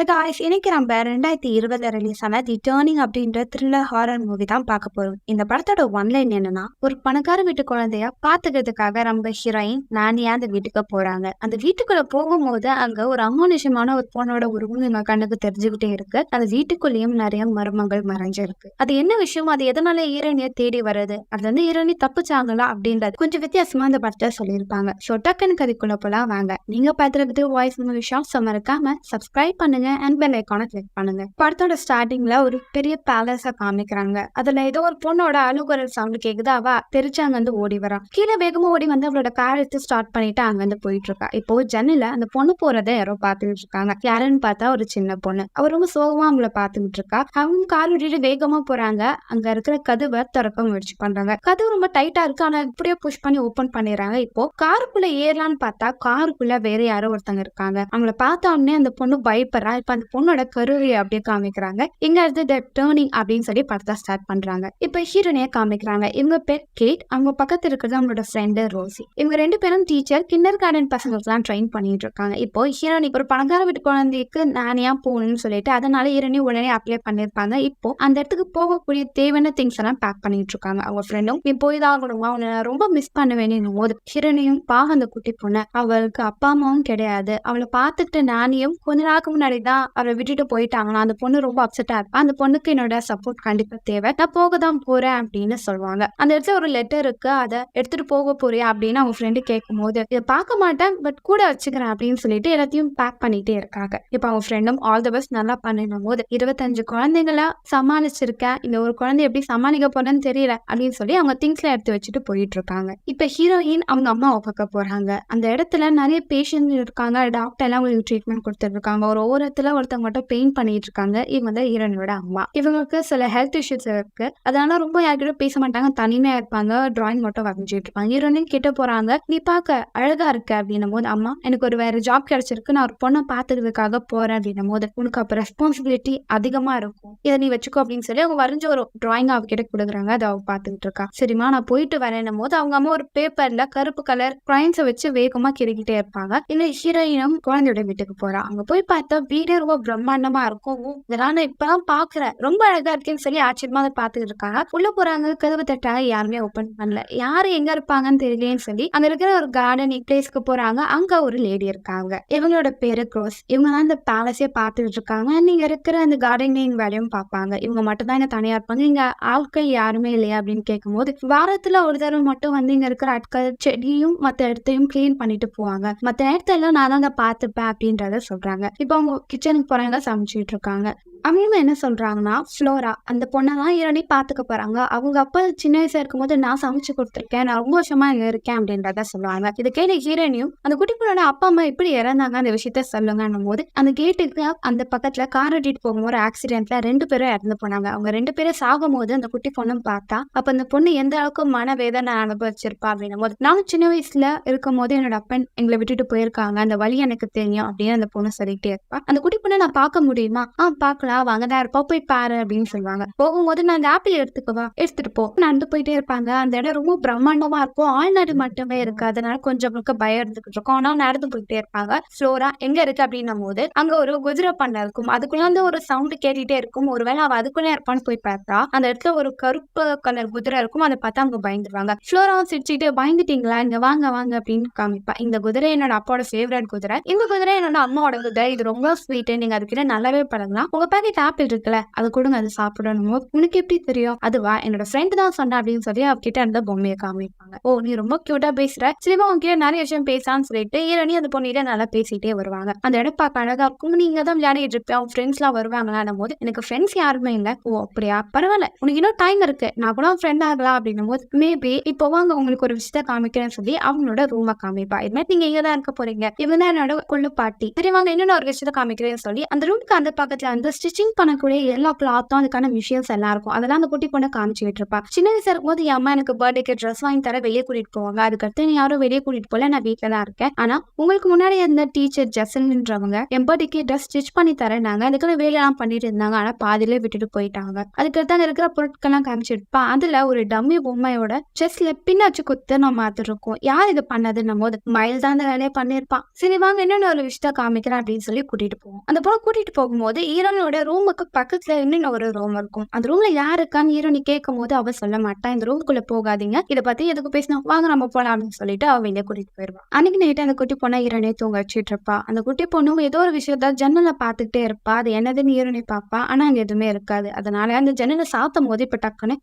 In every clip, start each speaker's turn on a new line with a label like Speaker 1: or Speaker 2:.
Speaker 1: Guys இன்னைக்கு நம்ம 2020 release ஆன தி டர்னிங் அப்படின்ற த்ரில்லர் ஹாரர் மூவி தான் பார்க்க போறோம். இந்த படத்தோட ஒன்லைன் என்னன்னா, ஒரு பணக்கார வீட்டு குழந்தைய பாத்துக்கிறதுக்காக நம்ம ஹீரோயின் நானியா அந்த வீட்டுக்கு போறாங்க. அந்த வீட்டுக்குள்ள போகும்போது அங்க ஒரு அமானுஷமான ஒரு பொண்ணோட உருவம் எங்க கண்ணுக்கு தெரிஞ்சுக்கிட்டே இருக்கு. அந்த வீட்டுக்குள்ளேயும் நிறைய மர்மங்கள் மறைஞ்சிருக்கு. அது என்ன விஷயம், அது எதனால ஹீரோயினிய தேடி வருது, அது வந்து ஹீரோயினி தப்பிச்சாங்களா அப்படின்றது கொஞ்சம் வித்தியாசமா இந்த படத்தை சொல்லியிருப்பாங்க. ஸோ டக்குன்னு கதைக்குள்ள போலாம் வாங்க. நீங்க பாத்துறது வாய்ஸ் மூவி ஷார்ட்ஸ் மறக்காம சப்ஸ்கிரைப் பண்ணுங்க அண்ட் பெல் ஐகானை கிளிக் பண்ணுங்க. படத்தோட ஸ்டார்டிங்ல ஒரு பெரிய பேலஸ காமிக்கிறாங்க. அதுல ஏதோ ஒரு பொண்ணோட அழுகுரல் சவுண்ட் கேக்குது. அவ தெரிச்சு அங்க வந்து ஓடி வரா. கீழே வேகமா ஓடி வந்து அவளோட கார் எடுத்து ஸ்டார்ட் பண்ணிட்டு அங்க வந்து போயிட்டு இருக்கா. இப்போ ஜன்னல அந்த பொண்ணு போறதை யாரோ பாத்துக்கிட்டு இருக்காங்க. யாருன்னு பார்த்தா ஒரு சின்ன பொண்ணு. அவர் ரொம்ப சோகமா அவங்கள பாத்துக்கிட்டு இருக்கா. அவங்க கார் விட்டுட்டு வேகமா போறாங்க. அங்க இருக்கிற கதவை திறக்க முயற்சி பண்றாங்க. கதவு ரொம்ப டைட்டா இருக்கு. ஆனா இப்படியே புஷ் பண்ணி ஓபன் பண்ணிடுறாங்க. இப்போ காருக்குள்ள ஏறலான்னு பார்த்தா காருக்குள்ள வேற யாரோ ஒருத்தங்க இருக்காங்க. அவங்கள பார்த்த உடனே அந்த பொண்ணு பயப்படுறா. இப்ப அந்த பொண்ணோட கருவியை அப்படியே காமிக்கிறாங்க. இங்க இருந்து தி டர்னிங் அப்படின்னு சொல்லி படத்தை ஸ்டார்ட் பண்றாங்க. இப்ப ஹீரோனிய காமிக்கிறாங்க. இவங்க பேர் கேட். அவங்க பக்கத்துல இருக்கிறது அவங்களோட ஃப்ரெண்டு ரோசி. இவங்க ரெண்டு பேரும் டீச்சர். கிண்டர் கார்டன் பசங்களுக்குலாம் ட்ரெயின் பண்ணிட்டு இருக்காங்க. இப்போ ஹீரோனிக்கு ஒரு பணக்கார வீட்டு குழந்தைக்கு நானியா போகணும்னு சொல்லிட்டு அதனால ஹீரோனி உடனே அப்ளை பண்ணிருப்பாங்க. இப்போ அந்த இடத்துக்கு போகக்கூடிய தேவையான திங்ஸ் எல்லாம் பேக் பண்ணிட்டு இருக்காங்க. அவங்க ஃப்ரெண்டும் இப்போ இதாகணுமா, அவனை ரொம்ப மிஸ் பண்ணுவேன்னு போது ஹீரோனியும் பாவம் அந்த குட்டி பொண்ணு, அவளுக்கு அப்பா அம்மாவும் கிடையாது. அவளை பார்த்துக்கிட்டு நானியும் கொஞ்ச நாளுக்கு முன்னாடி தான் அவரை விட்டுட்டு போயிட்டாங்கன்னா அந்த பொண்ணு ரொம்ப அப்செட்டா இருப்பா. அந்த பொண்ணுக்கு என்னோட சப்போர்ட் கண்டிப்பா தேவை, நான் போக தான் போறேன் அப்படின்னு சொல்லுவாங்க. அந்த இடத்துல ஒரு லெட்டர் இருக்கு. அதை எடுத்துட்டு போக போறியா அப்படின்னு அவங்க ஃப்ரெண்டு கேட்கும் போது இதை பார்க்க மாட்டேன் பட் கூட வச்சுக்கிறேன் அப்படின்னு சொல்லிட்டு எல்லாத்தையும் பேக் பண்ணிட்டே இருக்காங்க. இப்ப அவங்க ஃப்ரெண்டும் ஆல் தி பெஸ்ட் நல்லா பண்ணிடும் போது 25 குழந்தைங்களா சமாளிச்சிருக்கேன், இந்த ஒரு குழந்தை எப்படி சமாளிக்க போறேன்னு தெரியல அப்படின்னு சொல்லி அவங்க திங்ஸ்ல எடுத்து வச்சுட்டு போயிட்டு இருக்காங்க. இப்ப ஹீரோயின் அவங்க அம்மாவை பார்க்க போறாங்க. அந்த இடத்துல நிறைய பேஷண்ட் இருக்காங்க. டாக்டர் எல்லாம் உங்களுக்கு ட்ரீட்மெண்ட் கொடுத்துட்டு இருக்காங்க. ஒரு ஓரத்துல ஒருத்தவங்க மட்டும் பெயிண்ட் பண்ணிட்டு இருக்காங்க. இவங்க தான் ஹீரோயினோட அம்மா. இவங்களுக்கு சில ஹெல்த் இஷ்யூஸ் இருக்கு. அதனால ரொம்ப யார்கிட்ட பேச மாட்டாங்க, தனிமையா இருப்பாங்க. டிராயிங் மட்டும் வரைஞ்சிட்டு இருப்பாங்க. ஹீரோயின் கிட்ட போறாங்க. நீ பார்க்க அழகா இருக்க அப்படின்னும் போது, அம்மா எனக்கு ஒரு வேற ஜாப் கிடைச்சிருக்கு, நான் ஒரு பொண்ணை பாத்துக்கிறதுக்காக போறேன் அப்படின்னும் போது, உனக்கு அப்ப ரெஸ்பான்சிபிலிட்டி அதிகமா இருக்கும், இதை நீ வச்சுக்கோ அப்படின்னு சொல்லி அவங்க வரைஞ்ச ஒரு டிராயிங் அவகிட்ட கொடுக்குறாங்க. அதை அவ பாத்துக்கிட்டு இருக்கா. சரிமா நான் போயிட்டு வரேன்னும் போது அவங்க அம்மா ஒரு பேப்பர்ல கருப்பு கலர் க்ரைன்ஸை வச்சு வேகமா கிரிக்கிட்டே இருப்பாங்க. இல்ல ஹீரோயினும் குழந்தையோட வீட்டுக்கு போறா. அங்க போய் பார்த்தா வீடே ரொம்ப பிரம்மாண்டமா இருக்கும். இதெல்லாம் நான் இப்பதான் பாக்குறேன், ரொம்ப அழகா இருக்கேன்னு சொல்லி ஆச்சரியமா அதை பாத்துக்கிட்டு இருக்காங்க. உள்ள போறாங்க, கதவு தட்டாங்க, யாருமே ஓபன் பண்ணல. யாரு எங்க இருப்பாங்கன்னு தெரியலேன்னு சொல்லி அங்க இருக்கிற ஒரு கார்டன் பிளேஸ்க்கு போறாங்க. அங்க ஒரு லேடி இருக்காங்க. இவங்களோட பேரு க்ரோஸ். இவங்க தான் இந்த பேலஸே பாத்துக்கிட்டு இருக்காங்க. நீங்க இருக்கிற அந்த கார்டனிங் வேலையும் பார்ப்பாங்க. இவங்க மட்டும் தான் இங்க தனியா இருப்பாங்க. இங்க ஆட்கள் யாருமே இல்லையா அப்படின்னு கேட்கும் போது, வாரத்துல ஒரு தடவை மட்டும் வந்து இங்க இருக்கிற ஆட்கள் செடியும் மத்த இடத்தையும் கிளீன் பண்ணிட்டு போவாங்க, மத்த நேரத்துல எல்லாம் நான் தான் பாத்துப்பேன் அப்படின்றத சொல்றாங்க. இப்ப அவங்க கிச்சனுக்கு போறாங்க, சமைச்சிட்டு இருக்காங்க. அவங்க என்ன சொல்றாங்கன்னா, ஃப்ளோரா அந்த பொண்ணை தான் ஹீரோனி பாத்துக்க போறாங்க. அவங்க அப்பா சின்ன வயசா இருக்கும்போது நான் சமைச்சு கொடுத்துருக்கேன், நான் ரொம்ப வருஷமா இங்க இருக்கேன் அப்படின்றத சொல்லுவாங்க. இதை கேட்ட ஹீரோனியும் அந்த குட்டி பொண்ணோட அப்பா அம்மா எப்படி இறந்தாங்க அந்த விஷயத்த சொல்லுங்கன்னும் போது, அந்த கேட்டுக்கு அந்த பக்கத்துல கார் ஓட்டிட்டு போகும்போது ஆக்சிடென்ட்ல 2 பேரும் இறந்து போனாங்க. அவங்க 2 பேரும் சாகும் போது அந்த குட்டி பொண்ணும் பார்த்தா. அப்ப அந்த பொண்ணு எந்த அளவுக்கு மனவேதனை அனுபவிச்சிருப்பா அப்படின்னும் போது, நானும் சின்ன வயசுல இருக்கும் போது என்னோட அப்பன் எங்களை விட்டுட்டு போயிருக்காங்க, அந்த வழி எனக்கு தெரியும் அப்படின்னு அந்த பொண்ணு சொல்லிட்டே இருப்பா. அந்த குட்டி பொண்ணை நான் பார்க்க முடியுமா? பார்க்கலாம் வாங்க, தான் இருப்பா, போய் பாரு அப்படின்னு சொல்லுவாங்க. போகும்போது நான் அந்த ஆப்பிள் எடுத்துக்கவா, எடுத்துட்டு போ. நடந்து போயிட்டே இருப்பாங்க. அந்த இடம் ரொம்ப பிரம்மாண்டமா இருக்கும். ஆள்நாடு மட்டுமே இருக்கு. அதனால கொஞ்சம் பயம் இருந்துகிட்டு இருக்கும். ஆனா நடந்து போயிட்டே இருப்பாங்க. ஃப்ளோரா எங்க இருக்கு அப்படின்னும் போது அங்க ஒரு குதிரை பண்ணை இருக்கும். அதுக்குள்ள வந்து ஒரு சவுண்ட் கேட்டுட்டே இருக்கும். ஒருவேளை அவ அதுக்குள்ளே இருப்பான்னு போய் பார்த்தா அந்த இடத்துல ஒரு கருப்பு கலர் குதிரை இருக்கும். அதை பார்த்தா அவங்க பயந்துருவாங்க. ஃப்ளோராவும் சிரிச்சுட்டு, பயந்துட்டீங்களா, இங்க வாங்க வாங்க அப்படின்னு காமிப்பா. இந்த குதிரை என்னோட அப்பாவோட ஃபேவரட் குதிரை. இந்த குதிரை என்னோட அம்மாவோட குதிரை. இது ரொம்ப ஸ்வீட், நீங்க அதுக்கிட்ட நல்லாவே பழகலாம். உங்க பாக்கெட் ஆப்பிள் இருக்குல்ல, அது கொடுங்க, அது சாப்பிடணும். உனக்கு எப்படி தெரியும்? அதுவா என்னோட ஃப்ரெண்ட் தான் சொன்னா அப்படின்னு சொல்லி அவகிட்ட அந்த பொம்மையை காமிப்பாங்க. ஓ நீ ரொம்ப கியூட்டா பேசுற, சரிவா உங்ககிட்ட நிறைய விஷயம் பேசான்னு சொல்லிட்டு ஹீரோனி அந்த பொண்ணிட்ட நல்லா பேசிட்டே வருவாங்க. அந்த இடம் பார்க்க அழகா இருக்கும். நீங்க தான் விளையாடிட்டு இருப்பேன், அவங்க ஃப்ரெண்ட்ஸ் எல்லாம் வருவாங்களான்னும் போது, எனக்கு ஃப்ரெண்ட்ஸ் யாருமே இல்லை. ஓ அப்படியா, பரவாயில்ல, உனக்கு இன்னும் டைம் இருக்கு, நான் கூட ஃப்ரெண்ட் ஆகலாம் அப்படின்னும் போது, மேபி இப்போ வாங்க உங்களுக்கு ஒரு விஷயத்த காமிக்கிறேன்னு சொல்லி அவங்களோட ரூமை காமிப்பா. இது மாதிரி நீங்க இங்க தான் இருக்க போறீங்க, இவங்க தான் என்னோட கொள்ளு பாட்டி, சரி வாங்க இன்னொன்னு ஒரு விஷயத்த காமிக்கிறேன்னு சொல்லி அந்த ரூமுக்கு அந்த பக்கத்துல வந்து ஸ்டிச்சிங் பண்ணக்கூடிய எல்லா கிளாத்தும் அதுக்கான மிஷின்ஸ் எல்லாம் இருக்கும். அதெல்லாம் அந்த குட்டி பொண்ணு காமிச்சுக்கிட்டு இருப்பா. சின்ன வயசா இருக்கும்போது என் அம்மா எனக்கு பர்த்டேக்கு ட்ரெஸ் வாங்கி தர வெளியே கூட்டிட்டு போவாங்க. அதுக்கடுத்து நீ யாரும் வெளியே கூட்டிட்டு போல, நான் வீட்டில தான் இருக்கேன். ஆனா உங்களுக்கு முன்னாடி இருந்த டீச்சர் ஜெசன்ன்றவங்க என் பர்த்டேக்கு ட்ரெஸ் ஸ்டிச் பண்ணி தரேன்னாங்க. அதுக்குள்ள வேலையெல்லாம் பண்ணிட்டு இருந்தாங்க. ஆனா பாதியிலே விட்டுட்டு போயிட்டாங்க. அதுக்கடுத்து அங்க இருக்கிற பொருட்கள்லாம் காமிச்சிருப்பா. அதுல ஒரு டம்மி பொம்மையோட செஸ்ல பின்னாச்சு குத்து நம்ம பார்த்துருக்கோம். யார் இது பண்ணதுன்னும் போது மயில் தான் அந்த வேலையை பண்ணிருப்பான். சரி வாங்க இன்னொன்னு ஒரு விஷயத்த காமிக்கிறேன் அப்படின்னு சொல்லி கூட்டிட்டு போவோம். அந்த பொண்ணு கூட்டிட்டு போகும்போது ஹீரோனோட ரூமுக்கு பக்கத்துல இன்னும் ஒரு ரூம் இருக்கும். அந்த ரூம்ல யாரு இருக்கான்னு ஹீரோனி கேட்கும் போது அவ சொல்ல மாட்டான். இந்த ரூமுக்குள்ள போகாதீங்க, இதை பத்தி எதுக்கு பேசணும், வாங்க நம்ம போலாம் அப்படின்னு சொல்லிட்டு அவ வெளியே கூட்டிட்டு போயிருவான். அன்னைக்கு நைட்டு அந்த குட்டி பொண்ணை ஹீரோனே தூங்க வச்சுட்டு இருப்பா. அந்த குட்டி பொண்ணும் ஏதோ ஒரு விஷயத்த ஜன்னலை பார்த்துக்கிட்டே இருப்பா. அது என்னதுன்னு ஹீரோனி பாப்பா. ஆனா அங்க எதுவுமே இருக்காது. அதனால அந்த ஜன்னலை சாத்தும் போது இப்ப டக்குன்னு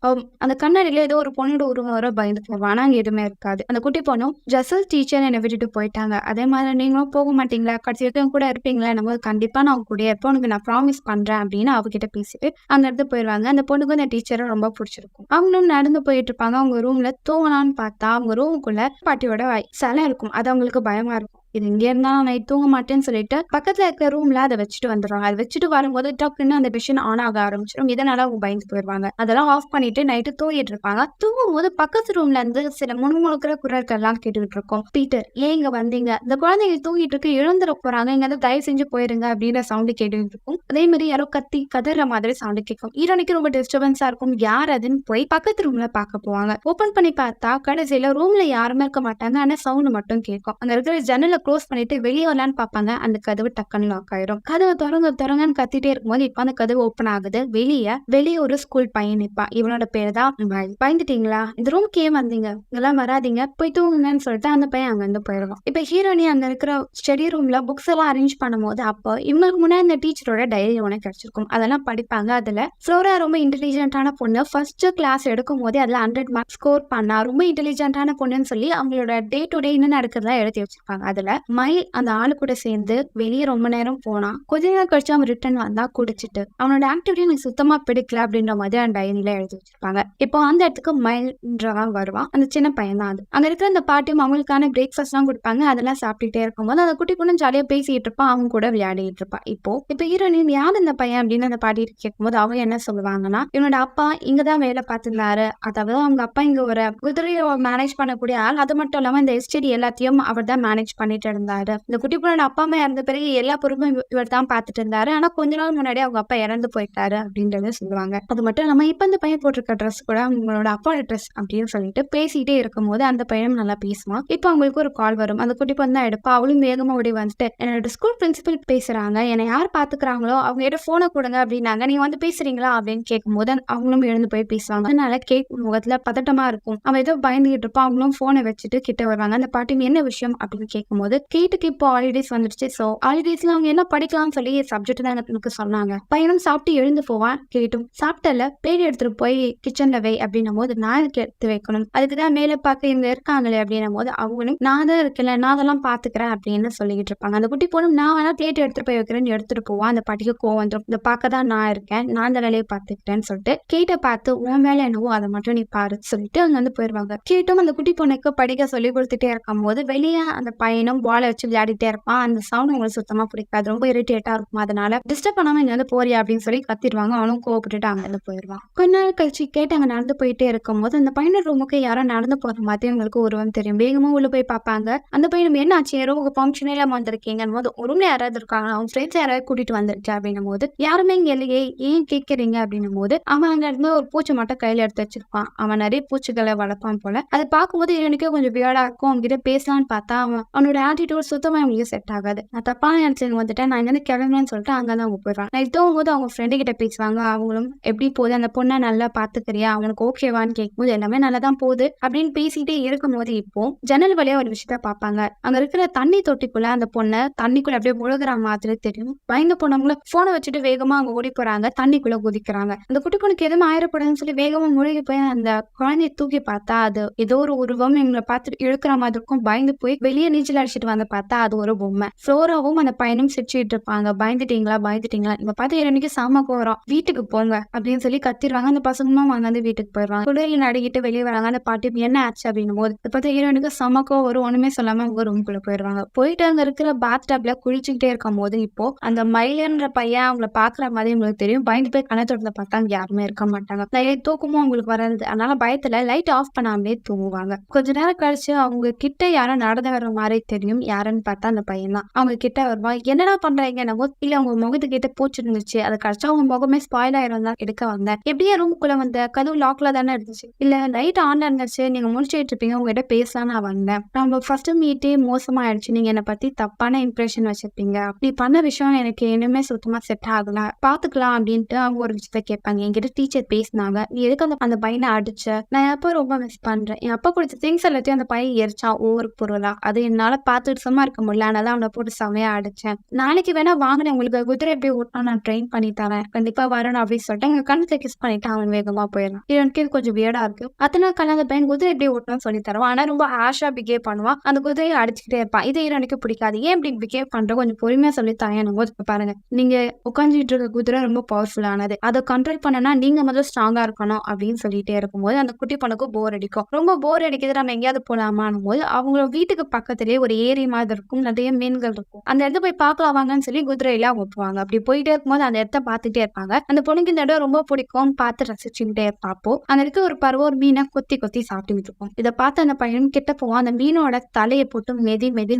Speaker 1: அந்த கண்ணாடியில ஏதோ ஒரு பொண்ணோட உருவம் வர பயந்து போவான். ஆனா அங்க எதுவுமே இருக்காது. அந்த குட்டி பொண்ணும் ஜசல் டீச்சர் என்னை விட்டுட்டு போயிட்டாங்க, அதே மாதிரி நீங்களும் போக மாட்டீங்களா, கடைசி வரைக்கும் கூட இருப்பீங்களா, நம்ம கண்டிப்பா நான் கூட இருப்பேன், உனக்கு நான் ப்ராமிஸ் பண்றேன் அப்படின்னு அவகிட்ட பேசிட்டு அங்க இருந்து போயிருவாங்க. அந்த பொண்ணுக்கு அந்த டீச்சரை ரொம்ப பிடிச்சிருக்கும். அவங்களும் நடந்து போயிட்டு இருப்பாங்க. அவங்க ரூம்ல தூங்கலான்னு பார்த்தா அவங்க ரூமுக்குள்ள பாட்டியோட சிலை இருக்கும். அது அவங்களுக்கு பயமா இருக்கும். இது இங்க இருந்தா நான் நைட் தூங்க மாட்டேன்னு சொல்லிட்டு பக்கத்துல இருக்க ரூம்ல அதை வச்சுட்டு வந்துடுவாங்க. அதை வச்சுட்டு வரும்போது டக்குன்னு அந்த மிஷின் ஆன் ஆக ஆரம்பிச்சிடும். இதனால அவங்க பயந்து போயிருவாங்க. அதெல்லாம் ஆஃப் பண்ணிட்டு நைட்டு தூங்கிட்டு இருப்பாங்க. தூங்கும் போது பக்கத்து ரூம்ல இருந்து சில முணுமுணுக்கிற குரல்கள் எல்லாம் கேட்டுக்கிட்டு இருக்கோம். பீட்டர் ஏன் இங்க வந்தீங்க, இந்த குழந்தைங்க தூங்கிட்டு இருக்கு, எழுந்துட போறாங்க, இங்க வந்து தயவு செஞ்சு போயிருங்க அப்படின்ற சவுண்டு கேட்டுக்கிட்டு இருக்கும். அதே மாதிரி யாரோ கத்தி கதற மாதிரி சவுண்டு கேட்கும். ஹீரோனிக்கு ரொம்ப டிஸ்டர்பன்ஸா இருக்கும். யார் அதுன்னு போய் பக்கத்து ரூம்ல பார்க்க போவாங்க. ஓபன் பண்ணி பார்த்தா கடைசியில ரூம்ல யாருமே இருக்க மாட்டாங்க. ஆனா சவுண்ட் மட்டும் கேட்கும். அங்க இருக்கிற ஜன்னல க்ளோஸ் பண்ணிட்டு வெளியே வரலான்னு பாப்பாங்க. அந்த கதவு டக்குன்னு லாக் ஆயிரும். கதவை திறங்கன்னு கத்திட்டே இருக்கும்போது இப்ப அந்த கதவு ஓப்பன் ஆகுது. வெளியே ஒரு ஸ்கூல் பையன் நிப்பான். இவனோட பேர் தான் மயில். பயந்துட்டீங்களா, இந்த ரூம்க்கு ஏன் வந்தீங்க, இதெல்லாம் வராதீங்க, போய் தூங்குங்கன்னு சொல்லிட்டு அந்த பையன் அங்க இருந்து போயிடுவான். இப்ப ஹீரோனி அங்க இருக்கிற ஸ்டடி ரூம்ல புக்ஸ் எல்லாம் அரேஞ்ச் பண்ணும்போது அப்போ இவங்களுக்கு முன்னாடி இந்த டீச்சரோட டைரி ஒன்று கிடைச்சிருக்கும். அதெல்லாம் படிப்பாங்க. அதுல ஃப்ளோரா ரொம்ப இன்டெலிஜென்ட்டான பொண்ணு, ஃபர்ஸ்ட் கிளாஸ் எடுக்கும் போதே அதுல 100 மார்க்ஸ் ஸ்கோர் பண்ணா, ரொம்ப இன்டெலிஜென்ட்டான பொண்ணுன்னு சொல்லி அவங்களோட டே டு டே என்ன நடக்கிறதா எழுதி வச்சிருப்பாங்க. அதுல மயில் அந்த ஆளு கூட சேர்ந்து வெளியே ரொம்ப நேரம் போனா, கொஞ்ச நேரம் கழிச்சு அவன் ரிட்டர்ன் வந்தா குடிச்சிட்டு அவனோட ஆக்டிவிட்டி எனக்கு சுத்தமா பிடிக்கல அப்படின்ற மாதிரி அந்த டைரியில எழுதி வச்சிருப்பாங்க. இப்போ அந்த இடத்துக்கு மயில்ன்றவன் வருவான். அந்த சின்ன பையன் தான் அது. அங்க இருக்கிற அந்த பாட்டியும் அவங்களுக்கான பிரேக்ஃபாஸ்ட் எல்லாம் கொடுப்பாங்க. அதெல்லாம் சாப்பிட்டுட்டே இருக்கும்போது அந்த குட்டி பொண்ணு ஜாலியா பேசிட்டு இருப்பான். அவங்க கூட விளையாடிட்டு இருப்பா. இப்ப ஹீரோயின் யார் இந்த பையன் அப்படின்னு அந்த பாட்டி கேட்கும்போது அவங்க என்ன சொல்லுவாங்கன்னா, இவனோட அப்பா இங்கதான் வேலை பார்த்திருந்தாரு, அதாவது அவங்க அப்பா இங்க ஒரு குதிரையை மேனேஜ் பண்ணக்கூடிய ஆள். அது மட்டும் இல்லாம இந்த எஸ்டேட் எல்லாத்தையும் அவர் தான் மேனேஜ் பண்ணிட்டு இருந்தாரு. இந்த குட்டி பொண்ணோட அப்பா அம்மா இறந்த பிறகு எல்லா பொறுப்பும் இவர் தான் பார்த்துட்டு இருந்தாரு. ஆனா கொஞ்ச நாள் முன்னாடி அவங்க அப்பா இறந்து போயிட்டாரு அப்படின்றத சொல்லுவாங்க. அது மட்டும் இல்லாம இப்ப அந்த பையன் போட்டிருக்க ட்ரெஸ் கூட அவங்களோட அப்பாவோட ட்ரெஸ் அப்படின்னு சொல்லிட்டு பேசிட்டே இருக்கும்போது அந்த பையனும் நல்லா பேசுவான். இப்ப அவங்களுக்கு ஒரு கால் வரும். அந்த குட்டி பொண்ணு தான் எடுப்பா. அவளும் வேகமா ஓடி வந்துட்டு, என்னோட ஸ்கூல் பிரின்சிபல் பேசுறாங்க, என்னை யார் பாத்துக்கிறாங்களோ அவங்க கிட்ட போனை கொடுங்க அப்படின்னாங்க, நீங்க வந்து பேசுறீங்களா அப்படின்னு கேட்கும்போது அவங்களும் எழுந்து போய் பேசுவாங்க. அதனால கேட்கும் முகத்துல பதட்டமா இருக்கும். அவன் ஏதோ பயந்துகிட்டு இருப்பான். அவங்களும் போனை வச்சுட்டு கிட்ட வருவாங்க. அந்த பாட்டி என்ன விஷயம் அப்படின்னு கேட்கும்போது, கேட்டுக்கு இப்போ ஹாலிடேஸ் வந்துடுச்சு, சோ ஹாலிடேஸ்ல அவங்க என்ன படிக்கலாம்னு சொல்லி சப்ஜெக்ட் தான் எனக்கு சொன்னாங்க. பையனும் சாப்பிட்டு எழுந்து போவான். கேட்டும் சாப்பிட்டல, பிளேட் எடுத்துட்டு போய் கிச்சன்ல வை அப்படின்னும் போது நான் எனக்கு எடுத்து வைக்கணும், அதுக்குதான் மேல பார்க்க இங்க இருக்காங்களே அப்படின்னும் போது அவங்களும் நான் தான் இருக்கல, நான் அதெல்லாம் பாத்துக்கிறேன் அப்படின்னு சொல்லிட்டு இருப்பாங்க. அந்த குட்டி பொண்ணும் நான் வேணா பிளேட் எடுத்துட்டு போய் வைக்கிறேன்னு எடுத்துட்டு போவான். அந்த பாட்டிக்கு கோவம் வந்துடும். இந்த பார்க்க தான் நான் இருக்கேன், நான் இந்த வேலையை பார்த்துக்கிட்டேன்னு சொல்லிட்டு கேட்ட பார்த்து உன் மேல என்னவோ அதை மட்டும் நீ பாரு சொல்லிட்டு அங்க வந்து போயிருவாங்க. கேட்டும் அந்த குட்டி பொண்ணுக்கு படிக்க சொல்லி கொடுத்துட்டே இருக்கும் போது வெளியே அந்த பையனும் பாலை வச்சு விளையாடிட்டே இருப்பான். அந்த சவுண்ட் உங்களுக்கு சுத்தமா பிடிக்காது, ரொம்ப இரிட்டேட்டா இருக்கும். அதனால டிஸ்டர்ப் பண்ணாம இங்க வந்து போறியா அப்படின்னு சொல்லி கத்திடுவாங்க. அவனும் கோவப்பட்டுட்டு அங்க இருந்து போயிடுவான். கொஞ்ச நாள் கழிச்சு கேட்டு அங்க நடந்து போயிட்டே இருக்கும் போது அந்த பையனோட ரூமுக்கு யாரோ நடந்து போற மாதிரி உங்களுக்கு உருவம் தெரியும். வேகமா உள்ள போய் பார்ப்பாங்க. அந்த பையனும் என்ன ஆச்சு, உங்க ஃபங்க்ஷனே இல்லாம வந்திருக்கீங்க போது ரூம்ல யாராவது இருக்காங்க, அவங்க ஃப்ரெண்ட்ஸ் யாராவது கூட்டிட்டு வந்திருக்கா அப்படின்னும் போது யாருமே இங்க இல்லையே, ஏன் கேட்கறீங்க அப்படின்னும் போது அவன் அங்க இருந்து ஒரு பூச்சி மட்டும் கையில எடுத்து வச்சிருப்பான். அவன் நிறைய பூச்சிகளை வளர்ப்பான் போல. அதை பார்க்கும்போது எனக்கே கொஞ்சம் வியர்டா இருக்கும். அவங்க கிட்ட பேசலான்னு பார்த்தா அவனோட ஆட்டிடியூட் சுத்தமா அவங்களுக்கு செட் ஆகாது. நான் தப்பான இடத்துல வந்துட்டேன், நான் இங்க கிளம்புறேன்னு சொல்லிட்டு அங்கதான் அவங்க போயிடுவான். நான் தூங்கும் போது அவங்க ஃப்ரெண்டு கிட்ட பேசுவாங்க. அவங்களும் எப்படி போகுது, அந்த பொண்ணை நல்லா பாத்துக்கிறியா, அவனுக்கு ஓகேவான்னு கேட்கும்போது எல்லாமே நல்லா தான் போகுது அப்படின்னு பேசிட்டே இருக்கும் போது இப்போ ஜன்னல் வழியா ஒரு விஷயத்த பார்ப்பாங்க. அங்க இருக்கிற தண்ணி தொட்டிக்குள்ள அந்த பொண்ணை தண்ணிக்குள்ள அப்படியே முழுகிற மாதிரி தெரியும். பயந்து போனவங்கள போனை வச்சுட்டு வேகமா அங்க ஓடி போறாங்க, தண்ணிக்குள்ள குதிக்கிறாங்க. அந்த குட்டி பொண்ணுக்கு எதுவும் ஆயிரப்படாதுன்னு சொல்லி வேகமா முழுகி போய் அந்த குழந்தைய தூக்கி பார்த்தா அது ஏதோ ஒரு உருவம் எங்களை பார்த்துட்டு இழுக்கிற மாதிரி இருக்கும். பயந்து போய் வெளியே நீச்சல் அடிச்சு வச்சுட்டு வந்து பார்த்தா அது ஒரு பொம்மை. ஃப்ளோராவும் அந்த பையனும் சிரிச்சுட்டு இருப்பாங்க. பயந்துட்டீங்களா? இவ பார்த்து இறைவனுக்கு செம கோவம். வீட்டுக்கு போங்க அப்படின்னு சொல்லி கத்திருவாங்க. அந்த பசங்களும் அங்கருந்து வீட்டுக்கு போயிருவாங்க. குளிரில் நடுங்கிட்டு வெளியே வராங்க. அந்த பாட்டி என்ன ஆச்சு அப்படின்னும் போது இத பார்த்து ஹீரோயினுக்கு செம கோவம் வரும். ஒண்ணுமே சொல்லாம அவங்க ரூம்குள்ள போயிருவாங்க. போயிட்டு அங்க இருக்கிற பாத் டப்ல குளிச்சுக்கிட்டே இருக்கும்போது இப்போ அந்த மயிலன்ற பையன் அவங்கள பாக்குற மாதிரி உங்களுக்கு தெரியும். பயந்து போய் கண்ணை தொறந்து பார்த்தா அங்க யாருமே இருக்க மாட்டாங்க. தூக்கமும் அவங்களுக்கு வராது. அதனால பயத்துல லைட் ஆஃப் பண்ணாமலே தூங்குவாங்க. கொஞ்ச நேரம் கழிச்சு அவங்க கிட்ட யாரோ நடந்து வர்ற மாதிரி தெரியும். யாருன்னு பார்த்தா அந்த பையன் தான். அவங்க கிட்ட வருவா. என்னடா பண்றீங்க? இல்ல உங்க முகத்துக்கிட்ட பூச்சி இருந்துச்சு. அதை கடிச்சா உங்க முகமே ஸ்பாயில் ஆயிரும் தான் எடுக்க வந்தேன். எப்படியே ரூமுக்குள்ள வந்த? கதவு லாக்ல தானே இருந்துச்சு. இல்ல லைட் ஆன்ல இருந்துச்சு. நீங்க முடிச்சுட்டு இருப்பீங்க. உங்ககிட்ட பேசலாம் நான் வந்தேன். நம்ம ஃபர்ஸ்ட் மீட்டே மோசமாயிடுச்சு. நீங்க என்னை பத்தி தப்பான இம்ப்ரெஷன் வச்சிருப்பீங்க. அப்படி பண்ண விஷயம் எனக்கு இனிமே சுத்தமா செட் ஆகல. பாத்துக்கலாம் அப்படின்ட்டு அவங்க ஒரு விஷயத்த கேட்பாங்க. என்கிட்ட டீச்சர் பேசினாங்க. நீ எதுக்கு அந்த பையனை அடிச்ச? நான் எப்ப ரொம்ப மிஸ் பண்றேன். என் அப்பா கொடுத்த திங்ஸ் எல்லாத்தையும் அந்த பையன் எரிச்சான் ஒவ்வொரு பொருளா. அது என்னால பார்த்துட்டு சும்மா இருக்க முடியல. அதனால அவனை போட்டு செமையா அடிச்சேன். நாளைக்கு வேணா வாங்கினேன் உங்களுக்கு குதிரை எப்படி ஓட்டணும் நான் ட்ரெயின் பண்ணி தரேன். கண்டிப்பா வரணும் அப்படின்னு சொல்லிட்டு எங்க கண்ணத்தை கிஸ் பண்ணிட்டு அவன் வேகமா போயிடலாம். எனக்கு இது கொஞ்சம் வியர்டா இருக்கு. அத்தனை கலந்த பையன் குதிரை எப்படி ஓட்டணும்னு சொல்லி தருவான். ஆனா ரொம்ப ஹாஷா பிகேவ் பண்ணுவான். அந்த குதிரையை அடிச்சுக்கிட்டே இருப்பான். இது எனக்கு பிடிக்காது. ஏன் இப்படி பிகேவ் பண்ற? கொஞ்சம் பொறுமையா சொல்லி தயணும் போது பாருங்க. நீங்க உட்காந்துட்டு இருக்க குதிரை ரொம்ப பவர்ஃபுல்லானது. அதை கண்ட்ரோல் பண்ணனா நீங்க முதல்ல ஸ்ட்ராங்கா இருக்கணும் அப்படின்னு சொல்லிட்டே இருக்கும்போது அந்த குட்டி பொண்ணுக்கு போர் அடிக்கும். ரொம்ப போர் அடிக்குது நம்ம எங்கேயாவது போலாமான்னு போது அவங்களோட வீட்டுக்கு பக்கத்திலேயே ஒரு ஏரி மாதிரி இருக்கும். நிறைய மீன்கள் இருக்கும். அந்த இடத்த போய் பார்க்கலாம் வாங்கன்னு சொல்லி குதிரையில அவங்க போவாங்க. அப்படி போயிட்டே இருக்கும்போது அந்த இடத்த பார்த்துட்டே இருப்பாங்க. அந்த பொண்ணுக்கு இந்த இடம் ரொம்ப பிடிக்கும். பார்த்து ரசிச்சுக்கிட்டே இருப்பாப்போ அங்க இருக்க ஒரு பருவ ஒரு மீனை கொத்தி கொத்தி சாப்பிட்டு இருக்கும். இதை பார்த்து அந்த பையன் கிட்ட போவான். அந்த மீனோட தலையை போட்டு